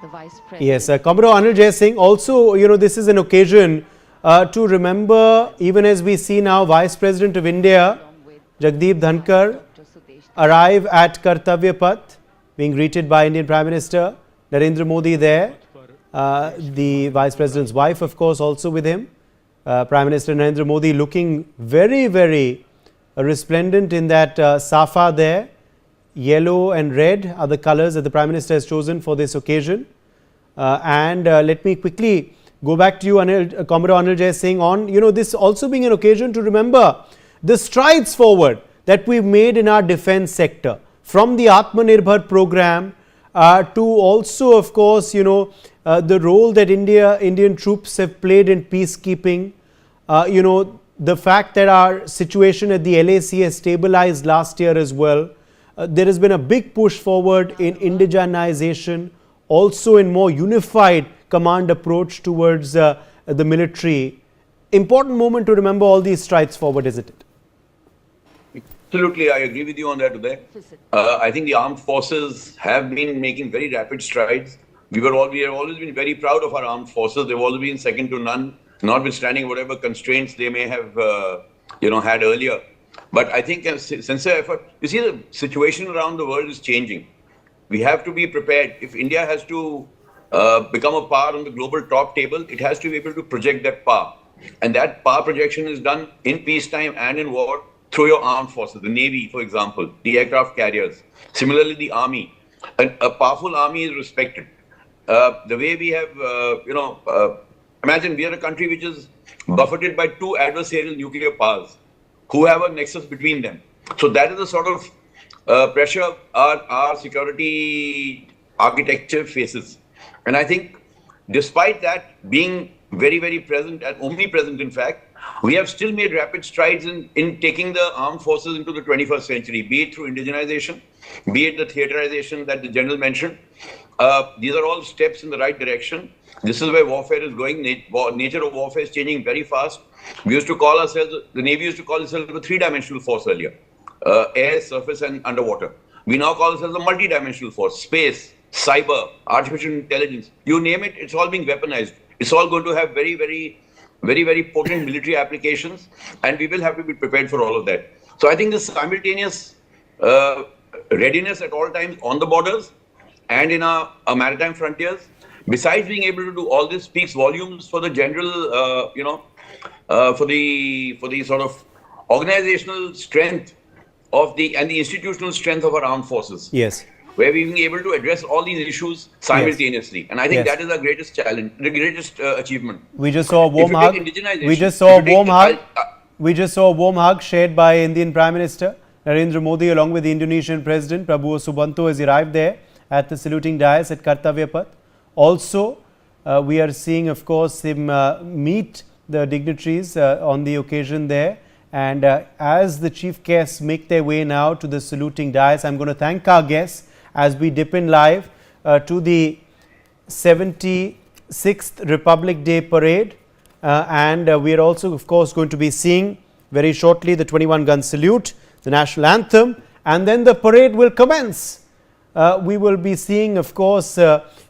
the Vice President. Yes, Commodore Anil Jai Singh, also, this is an occasion to remember, even as we see now Vice President of India, Jagdeep Dhankar, arrive at Kartavya Path, being greeted by Indian Prime Minister Narendra Modi there. The Vice President's wife, of course, also with him. Prime Minister Narendra Modi looking very, very resplendent in that safa there. Yellow and red are the colors that the Prime Minister has chosen for this occasion. Let me quickly go back to you, Commodore Anil Jai Singh, on this also being an occasion to remember the strides forward that we've made in our defense sector, from the Atmanirbhar program to also, of course, the role that Indian troops have played in peacekeeping. The fact that our situation at the LAC has stabilized last year as well. There has been a big push forward in indigenization, also in more unified command approach towards the military. Important moment to remember all these strides forward, isn't it? Absolutely, I agree with you on that, Uday. I think the armed forces have been making very rapid strides. We have always been very proud of our armed forces. They've always been second to none, notwithstanding whatever constraints they may have, had earlier. But I think a sincere effort. You see, the situation around the world is changing. We have to be prepared. If India has to become a power on the global top table, it has to be able to project that power. And that power projection is done in peacetime and in war through your armed forces. The Navy, for example, the aircraft carriers. Similarly, the Army. A powerful army is respected. The way we have, imagine we are a country which is buffeted by two adversarial nuclear powers who have a nexus between them. So that is the sort of pressure our security architecture faces. And I think despite that being very, very present and omnipresent, in fact, we have still made rapid strides in taking the armed forces into the 21st century, be it through indigenization, be it the theaterization that the General mentioned. These are all steps in the right direction. This is where warfare is going. Nature of warfare is changing very fast. We used to call ourselves, the Navy used to call itself a three-dimensional force earlier. Air, surface and underwater. We now call ourselves a multi-dimensional force. Space, cyber, artificial intelligence, you name it, it's all being weaponized. It's all going to have very, very, very, very potent military applications, and we will have to be prepared for all of that. So I think this simultaneous readiness at all times on the borders and in our maritime frontiers, besides being able to do all this, speaks volumes for the general, for the sort of organizational strength of the institutional strength of our armed forces. Yes. Where we've been able to address all these issues simultaneously. Yes. And I think that is our greatest challenge, the greatest achievement. We just saw a warm hug. We just saw a warm hug shared by Indian Prime Minister Narendra Modi along with the Indonesian President Prabowo Subianto as he arrived there at the saluting dais at Kartavya Path. Also, we are seeing, of course, him meet the dignitaries on the occasion there. And as the chief guests make their way now to the saluting dais, I'm going to thank our guests as we dip in live to the 76th Republic Day Parade. We are also, of course, going to be seeing very shortly the 21-gun salute, the national anthem, and then the parade will commence. We will be seeing, of course,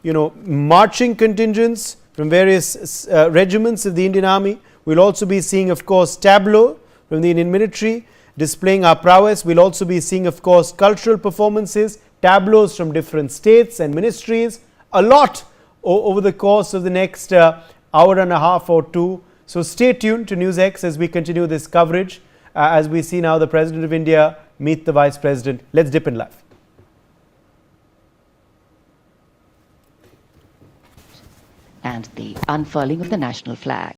marching contingents from various regiments of the Indian Army. We'll also be seeing, of course, tableau from the Indian military displaying our prowess. We'll also be seeing, of course, cultural performances, tableaus from different states and ministries, a lot over the course of the next hour and a half or two. So stay tuned to NewsX as we continue this coverage as we see now the President of India meet the Vice President. Let's dip in live. And the unfurling of the national flag.